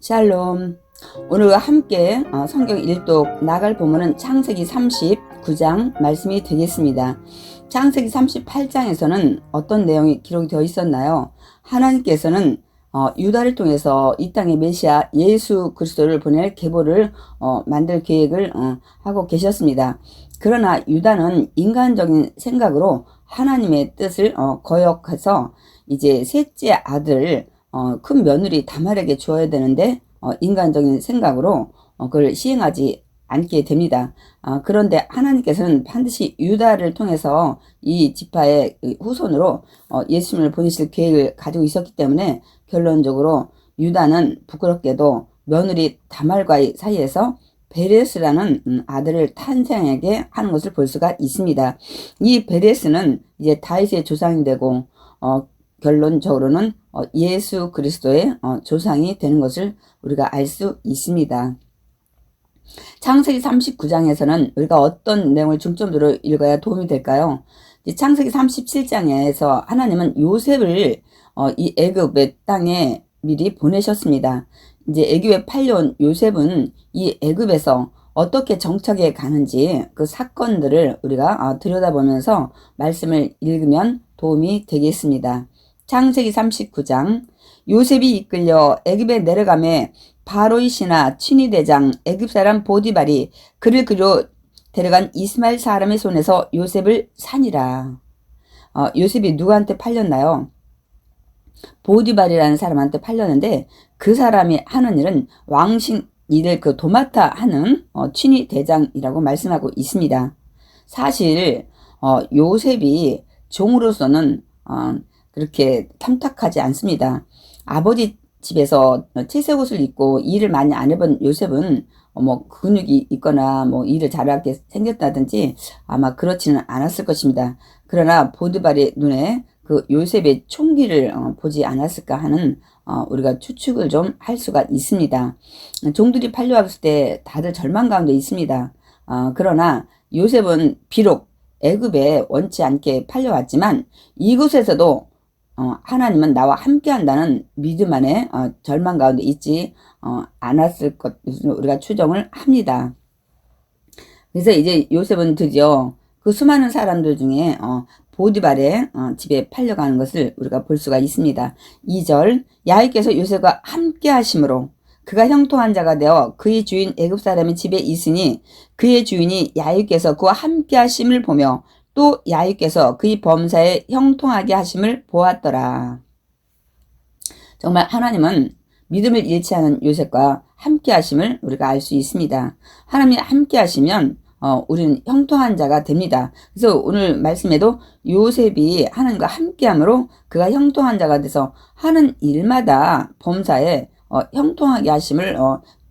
샬롬. 오늘 함께 성경 일독 나갈 본문은 창세기 39장 말씀이 되겠습니다. 창세기 38장에서는 어떤 내용이 기록이 되어 있었나요? 하나님께서는 유다를 통해서 이 땅의 메시아 예수 그리스도를 보낼 계보를 만들 계획을 하고 계셨습니다. 그러나 유다는 인간적인 생각으로 하나님의 뜻을 거역해서 이제 셋째 아들을 큰 며느리 다말에게 주어야 되는데 인간적인 생각으로 그걸 시행하지 않게 됩니다. 그런데 하나님께서는 반드시 유다를 통해서 이 지파의 후손으로 예수님을 보내실 계획을 가지고 있었기 때문에 결론적으로 유다는 부끄럽게도 며느리 다말과의 사이에서 베레스라는 아들을 탄생하게 하는 것을 볼 수가 있습니다. 이 베레스는 이제 다윗의 조상이 되고 결론적으로는 예수 그리스도의 조상이 되는 것을 우리가 알 수 있습니다. 창세기 39장에서는 우리가 어떤 내용을 중점으로 읽어야 도움이 될까요? 창세기 37장에서 하나님은 요셉을 이 애굽의 땅에 미리 보내셨습니다. 이제 애굽에 팔려온 요셉은 이 애굽에서 어떻게 정착해 가는지 그 사건들을 우리가 들여다보면서 말씀을 읽으면 도움이 되겠습니다. 창세기 39장. 요셉이 이끌려 애굽에 내려가매 바로의 신하 친위 대장 애굽 사람 보디발이 그를 그리로 데려간 이스마엘 사람의 손에서 요셉을 사니라. 요셉이 누구한테 팔렸나요? 보디발이라는 사람한테 팔렸는데 그 사람이 하는 일은 왕신 일을 도맡아 하는 친위 대장이라고 말씀하고 있습니다. 사실 요셉이 종으로서는 그렇게 탐탁하지 않습니다. 아버지 집에서 채색옷을 입고 일을 많이 안 해본 요셉은 근육이 있거나 일을 잘하게 생겼다든지 아마 그렇지는 않았을 것입니다. 그러나 보디발의 눈에 그 요셉의 총기를 보지 않았을까 하는 우리가 추측을 좀 할 수가 있습니다. 종들이 팔려왔을 때 다들 절망 가운데 있습니다. 그러나 요셉은 비록 애굽에 원치 않게 팔려왔지만 이곳에서도 하나님은 나와 함께 한다는 믿음 안에 절망 가운데 있지 않았을 것을 우리가 추정을 합니다. 그래서 이제 요셉은 드디어 그 수많은 사람들 중에 보디발의 집에 팔려가는 것을 우리가 볼 수가 있습니다. 2절. 야훼께서 요셉과 함께 하심으로 그가 형통한 자가 되어 그의 주인 애굽 사람의 집에 있으니 그의 주인이 야훼께서 그와 함께 하심을 보며 또 야훼께서 그의 범사에 형통하게 하심을 보았더라. 정말 하나님은 믿음을 잃지 않은 요셉과 함께 하심을 우리가 알 수 있습니다. 하나님이 함께 하시면 우리는 형통한 자가 됩니다. 그래서 오늘 말씀에도 요셉이 하나님과 함께함으로 그가 형통한 자가 돼서 하는 일마다 범사에 형통하게 하심을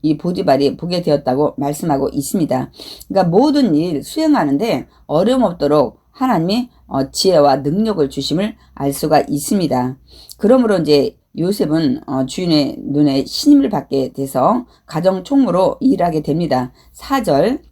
이 보디발이 보게 되었다고 말씀하고 있습니다. 그러니까 모든 일 수행하는데 어려움 없도록 하나님이 지혜와 능력을 주심을 알 수가 있습니다. 그러므로 이제 요셉은 주인의 눈에 신임을 받게 돼서 가정 총무로 일하게 됩니다. 4절.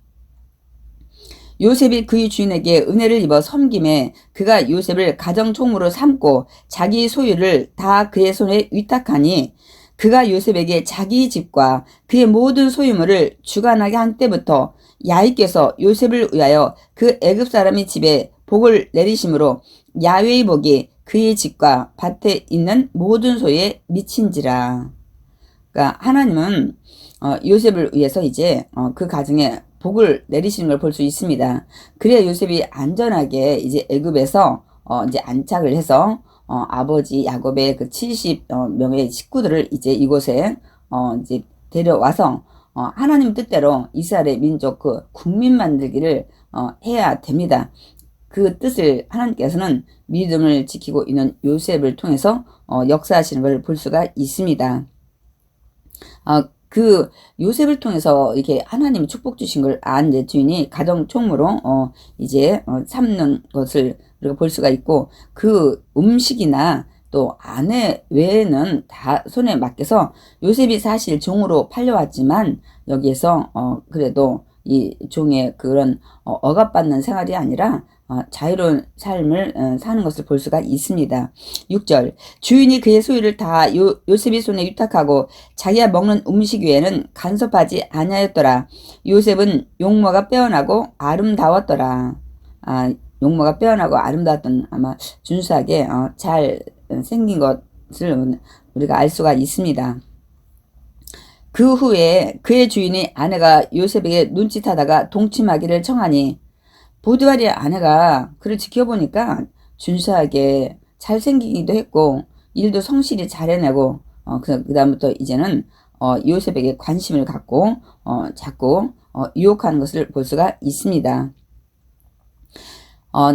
요셉이 그의 주인에게 은혜를 입어 섬김에 그가 요셉을 가정 총무로 삼고 자기 소유를 다 그의 손에 위탁하니 그가 요셉에게 자기 집과 그의 모든 소유물을 주관하게 한 때부터 야훼께서 요셉을 위하여 그 애굽 사람의 집에 복을 내리심으로 야훼의 복이 그의 집과 밭에 있는 모든 소유에 미친지라. 그러니까 하나님은 요셉을 위해서 이제 그 가정에 복을 내리시는 걸 볼 수 있습니다. 그래야 요셉이 안전하게 이제 애굽에서 이제 안착을 해서 아버지 야곱의 그 70명의 식구들을 이제 이곳에 이제 데려와서 하나님 뜻대로 이스라엘의 민족 그 국민 만들기를 해야 됩니다. 그 뜻을 하나님께서는 믿음을 지키고 있는 요셉을 통해서 역사하시는 걸 볼 수가 있습니다. 그 요셉을 통해서 이렇게 하나님이 축복 주신 걸 안 주인이 가정 총무로 이제 삼는 것을 우리가 볼 수가 있고 그 음식이나 또 아내 외에는 다 손에 맡겨서 요셉이 사실 종으로 팔려왔지만 여기에서 그래도 이 종의 그런 억압받는 생활이 아니라 자유로운 삶을 사는 것을 볼 수가 있습니다. 6절 주인이 그의 소유를 다 요셉의 손에 위탁하고 자기가 먹는 음식 위에는 간섭하지 아니하였더라. 요셉은 용모가 빼어나고 아름다웠더라. 용모가 빼어나고 아름다웠던 아마 준수하게 잘 생긴 것을 우리가 알 수가 있습니다. 그 후에 그의 주인이 아내가 요셉에게 눈짓하다가 동침하기를 청하니 보디발의 아내가 그를 지켜보니까 준수하게 잘생기기도 했고 일도 성실히 잘 해내고 그 다음부터 이제는 요셉에게 관심을 갖고 자꾸 유혹하는 것을 볼 수가 있습니다.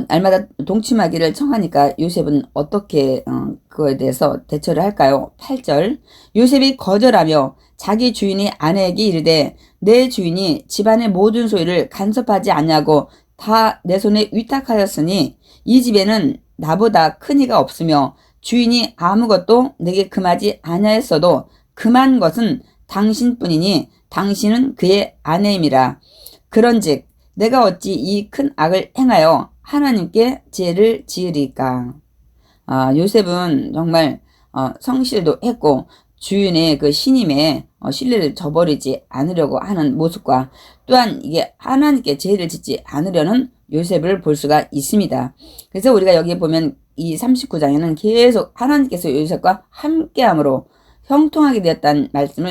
날마다 동침하기를 청하니까 요셉은 어떻게 그거에 대해서 대처를 할까요? 8절 요셉이 거절하며 자기 주인이 아내에게 이르되 내 주인이 집안의 모든 소유를 간섭하지 않냐고 다 내 손에 위탁하였으니 이 집에는 나보다 큰 이가 없으며 주인이 아무것도 내게 금하지 아니하였어도 금한 것은 당신뿐이니 당신은 그의 아내임이라. 그런즉 내가 어찌 이 큰 악을 행하여 하나님께 죄를 지으리까. 요셉은 정말 성실도 했고 주인의 그 신임에 신뢰를 저버리지 않으려고 하는 모습과 또한 이게 하나님께 죄를 짓지 않으려는 요셉을 볼 수가 있습니다. 그래서 우리가 여기에 보면 이 39장에는 계속 하나님께서 요셉과 함께함으로 형통하게 되었다는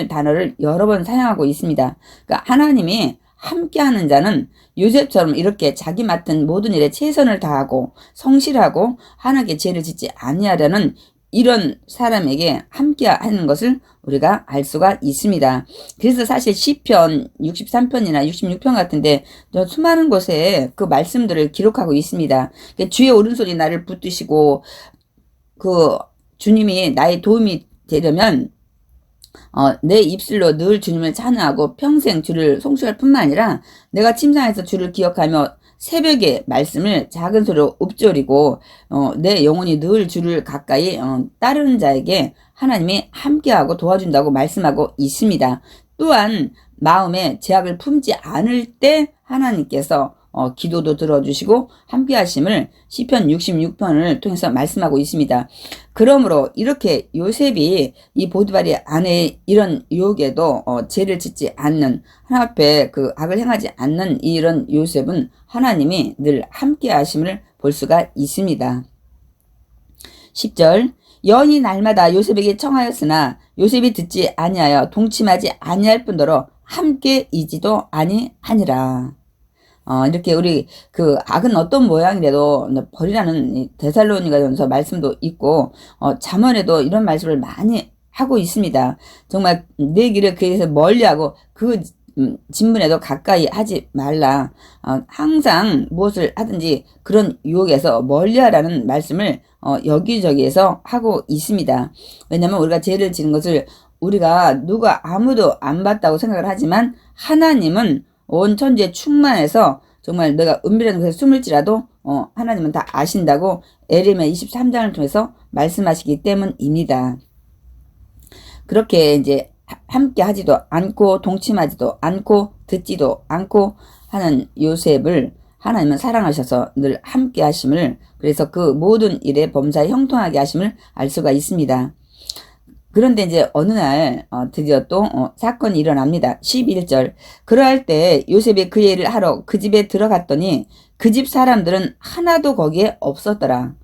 단어를 여러 번 사용하고 있습니다. 그러니까 하나님이 함께하는 자는 요셉처럼 이렇게 자기 맡은 모든 일에 최선을 다하고 성실하고 하나님께 죄를 짓지 아니하려는 이런 사람에게 함께하는 것을 우리가 알 수가 있습니다. 그래서 사실 시편 63편이나 66편 같은데 수많은 곳에 그 말씀들을 기록하고 있습니다. 주의 오른손이 나를 붙드시고 그 주님이 나의 도움이 되려면 내 입술로 늘 주님을 찬양하고 평생 주를 송축할 뿐만 아니라 내가 침상에서 주를 기억하며 새벽에 말씀을 작은 소리로 읊조리고 내 영혼이 늘 주를 가까이 따르는 자에게 하나님이 함께하고 도와준다고 말씀하고 있습니다. 또한 마음에 죄악을 품지 않을 때 하나님께서 기도도 들어주시고 함께 하심을 시편 66편을 통해서 말씀하고 있습니다. 그러므로 이렇게 요셉이 이 보디발의 아내의 이런 유혹에도 죄를 짓지 않는 하나님 앞에 그 악을 행하지 않는 이런 요셉은 하나님이 늘 함께 하심을 볼 수가 있습니다. 10절 여인이 날마다 요셉에게 청하였으나 요셉이 듣지 아니하여 동침하지 아니할 뿐더러 함께 이지도 아니하니라. 이렇게 우리 그 악은 어떤 모양이라도 버리라는 데살로니가전서 말씀도 있고 잠언에도 이런 말씀을 많이 하고 있습니다. 정말 내 길을 그에서 멀리하고 그 진문에도 가까이 하지 말라. 항상 무엇을 하든지 그런 유혹에서 멀리하라는 말씀을 여기저기에서 하고 있습니다. 왜냐하면 우리가 죄를 지는 것을 우리가 누가 아무도 안 봤다고 생각을 하지만 하나님은 온 천지에 충만해서 정말 내가 은밀한 곳에 숨을지라도 하나님은 다 아신다고 에레미야 23장을 통해서 말씀하시기 때문입니다. 그렇게 이제 함께 하지도 않고 동침하지도 않고 듣지도 않고 하는 요셉을 하나님은 사랑하셔서 늘 함께 하심을, 그래서 그 모든 일에 범사에 형통하게 하심을 알 수가 있습니다. 그런데 이제 어느 날 드디어 또 사건이 일어납니다. 11절 그러할 때 요셉이 그 일을 하러 그 집에 들어갔더니 그 집 사람들은 하나도 거기에 없었더라.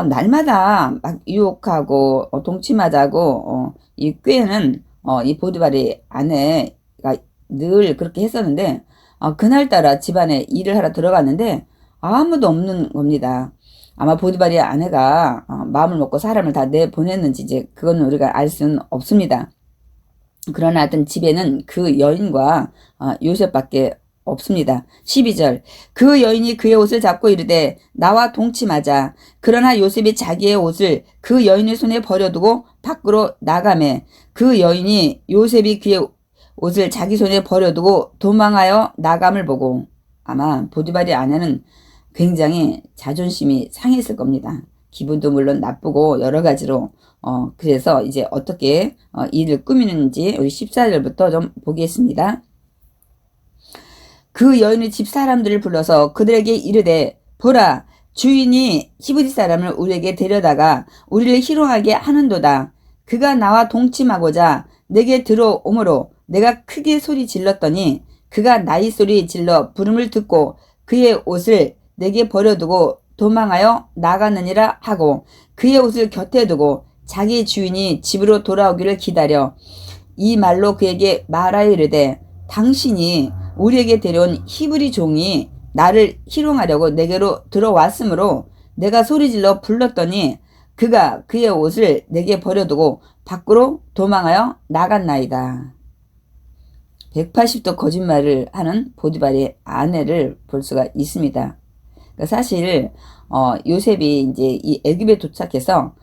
날마다 막 유혹하고 동침하자고 이 꾀는 이 보디발의 아내가 늘 그렇게 했었는데 그날따라 집안에 일을 하러 들어갔는데 아무도 없는 겁니다. 아마 보디발의 아내가 마음을 먹고 사람을 다 내보냈는지 이제 그건 우리가 알 수는 없습니다. 그러나 하여튼 집에는 그 여인과 요셉밖에 없습니다. 12절 그 여인이 그의 옷을 잡고 이르되 나와 동침하자. 그러나 요셉이 자기의 옷을 그 여인의 손에 버려두고 밖으로 나가매 그 여인이 요셉이 그의 옷을 자기 손에 버려두고 도망하여 나감을 보고, 아마 보디발의 아내는 굉장히 자존심이 상했을 겁니다. 기분도 물론 나쁘고 여러 가지로 그래서 이제 어떻게 일을 꾸미는지 우리 14절부터 좀 보겠습니다. 그 여인의 집 사람들을 불러서 그들에게 이르되 보라, 주인이 히브리 사람을 우리에게 데려다가 우리를 희롱하게 하는도다. 그가 나와 동침하고자 내게 들어오므로 내가 크게 소리 질렀더니 그가 나의 소리 질러 부름을 듣고 그의 옷을 내게 버려두고 도망하여 나가느니라 하고 그의 옷을 곁에 두고 자기 주인이 집으로 돌아오기를 기다려 이 말로 그에게 말하여 이르되 당신이 우리에게 데려온 히브리 종이 나를 희롱하려고 내게로 들어왔으므로 내가 소리질러 불렀더니 그가 그의 옷을 내게 버려두고 밖으로 도망하여 나갔나이다. 180도 거짓말을 하는 보디발의 아내를 볼 수가 있습니다. 그러니까 사실 요셉이 이제 이 애굽에 도착해서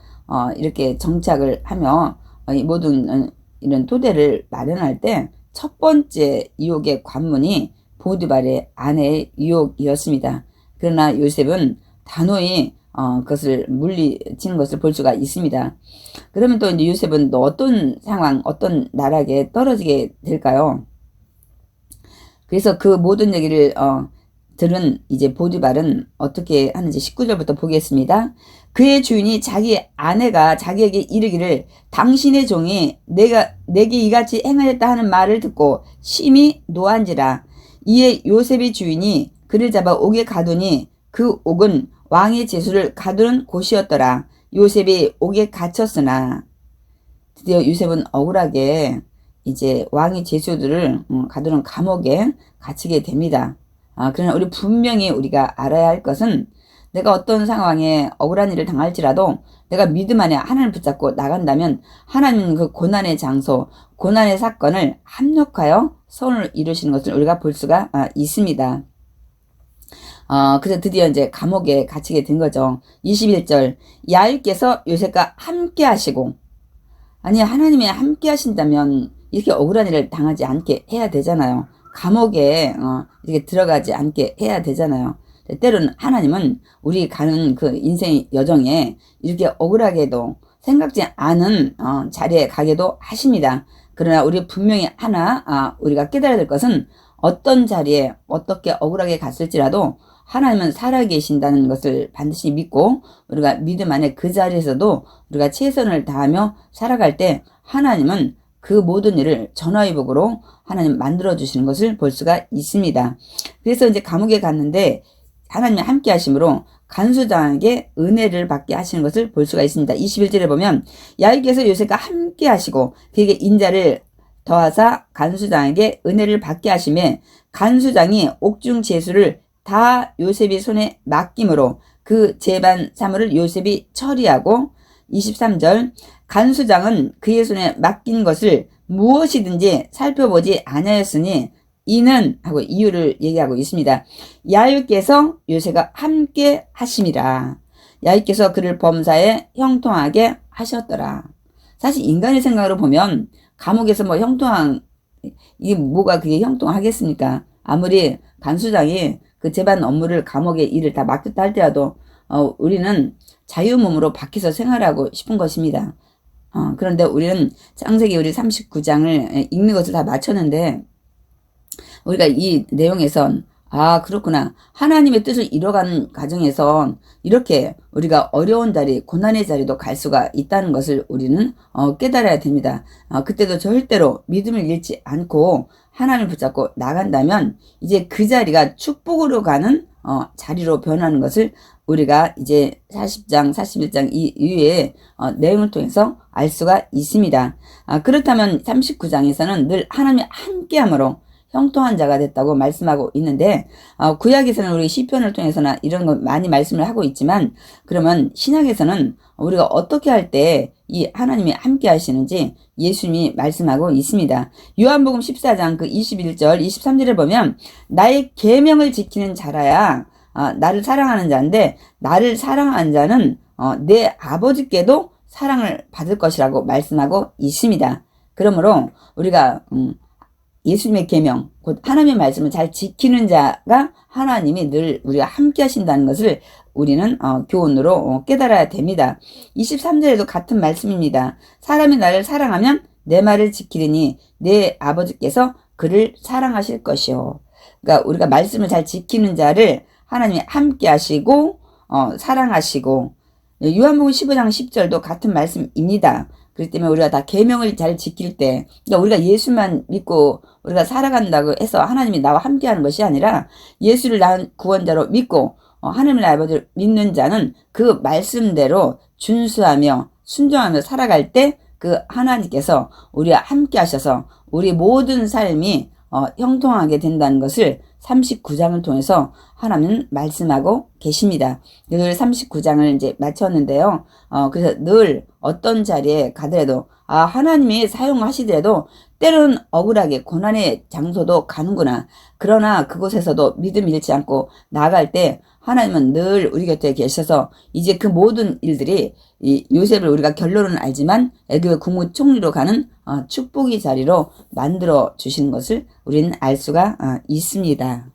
이렇게 정착을 하며 이 모든 이런 토대를 마련할 때 첫 번째 유혹의 관문이 보디발의 아내의 유혹이었습니다. 그러나 요셉은 단호히 그것을 물리치는 것을 볼 수가 있습니다. 그러면 또 이제 요셉은 또 어떤 상황, 어떤 나락에 떨어지게 될까요? 그래서 그 모든 얘기를 들은 이제 보디발은 어떻게 하는지 19절부터 보겠습니다. 그의 주인이 자기 아내가 자기에게 이르기를 당신의 종이 내게 이같이 행하였다 하는 말을 듣고 심히 노한지라. 이에 요셉의 주인이 그를 잡아 옥에 가두니 그 옥은 왕의 제수를 가두는 곳이었더라. 요셉이 옥에 갇혔으나 드디어 요셉은 억울하게 이제 왕의 제수들을 가두는 감옥에 갇히게 됩니다. 그러나 우리 분명히 우리가 알아야 할 것은 내가 어떤 상황에 억울한 일을 당할지라도 내가 믿음 안에 하나님을 붙잡고 나간다면 하나님은 그 고난의 장소, 고난의 사건을 합력하여 선을 이루시는 것을 우리가 볼 수가 있습니다. 그래서 드디어 이제 감옥에 갇히게 된 거죠. 21절 야곱께서 요셉과 함께 하시고 아니 하나님이 함께 하신다면 이렇게 억울한 일을 당하지 않게 해야 되잖아요. 감옥에 이렇게 들어가지 않게 해야 되잖아요. 때로는 하나님은 우리 가는 그 인생 여정에 이렇게 억울하게도 생각지 않은 자리에 가게도 하십니다. 그러나 우리 분명히 하나 우리가 깨달아야 될 것은 어떤 자리에 어떻게 억울하게 갔을지라도 하나님은 살아계신다는 것을 반드시 믿고 우리가 믿음 안에 그 자리에서도 우리가 최선을 다하며 살아갈 때 하나님은 그 모든 일을 전화위복으로 하나님 만들어주시는 것을 볼 수가 있습니다. 그래서 이제 감옥에 갔는데 하나님이 함께 하심으로 간수장에게 은혜를 받게 하시는 것을 볼 수가 있습니다. 21절에 보면 야곱께서 요셉과 함께 하시고 그에게 인자를 더하사 간수장에게 은혜를 받게 하심에 간수장이 옥중 제수를 다 요셉의 손에 맡김으로 그 재반 사물을 요셉이 처리하고 23절 간수장은 그의 손에 맡긴 것을 무엇이든지 살펴보지 아니하였으니 이는 하고 이유를 얘기하고 있습니다. 야곱께서 요셉과 함께 하심이라. 야곱께서 그를 범사에 형통하게 하셨더라. 사실 인간의 생각으로 보면 감옥에서 뭐 이게 뭐가 그게 형통하겠습니까? 아무리 간수장이 그 재반 업무를 감옥의 일을 다 맡겼다 할지라도 우리는 자유몸으로 밖에서 생활하고 싶은 것입니다. 그런데 우리는 창세기 우리 39장을 읽는 것을 다 마쳤는데 우리가 이 내용에선 그렇구나. 하나님의 뜻을 이뤄가는 과정에선 이렇게 우리가 어려운 자리, 고난의 자리도 갈 수가 있다는 것을 우리는 깨달아야 됩니다. 그때도 절대로 믿음을 잃지 않고 하나님을 붙잡고 나간다면 이제 그 자리가 축복으로 가는 자리로 변하는 것을 우리가 이제 40장, 41장 이후에 내용을 통해서 알 수가 있습니다. 그렇다면 39장에서는 늘 하나님이 함께함으로 형통한 자가 됐다고 말씀하고 있는데 구약에서는 우리 시편을 통해서나 이런 거 많이 말씀을 하고 있지만 그러면 신약에서는 우리가 어떻게 할 때 이 하나님이 함께 하시는지 예수님이 말씀하고 있습니다. 요한복음 14장 그 21절 23절에 보면 나의 계명을 지키는 자라야 나를 사랑하는 자인데 나를 사랑하는 자는 내 아버지께도 사랑을 받을 것이라고 말씀하고 있습니다. 그러므로 우리가 예수님의 계명, 곧 하나님의 말씀을 잘 지키는 자가 하나님이 늘 우리가 함께 하신다는 것을 우리는 교훈으로 깨달아야 됩니다. 23절에도 같은 말씀입니다. 사람이 나를 사랑하면 내 말을 지키리니 내 아버지께서 그를 사랑하실 것이요. 그러니까 우리가 말씀을 잘 지키는 자를 하나님이 함께 하시고 사랑하시고, 요한복음 15장 10절도 같은 말씀입니다. 그렇기 때문에 우리가 다 계명을 잘 지킬 때, 그러니까 우리가 예수만 믿고 우리가 살아간다고 해서 하나님이 나와 함께 하는 것이 아니라, 예수를 낳은 구원자로 믿고 하나님의 아버지를 믿는 자는 그 말씀대로 준수하며 순종하며 살아갈 때 그 하나님께서 우리와 함께 하셔서 우리 모든 삶이 형통하게 된다는 것을 39장을 통해서 하나님은 말씀하고 계십니다. 늘 39장을 이제 마쳤는데요. 그래서 늘 어떤 자리에 가더라도, 하나님이 사용하시더라도 때로는 억울하게 고난의 장소도 가는구나. 그러나 그곳에서도 믿음 잃지 않고 나아갈 때 하나님은 늘 우리 곁에 계셔서 이제 그 모든 일들이 이 요셉을 우리가 결론은 알지만 애굽의 국무총리로 가는 축복의 자리로 만들어 주시는 것을 우리는 알 수가 있습니다.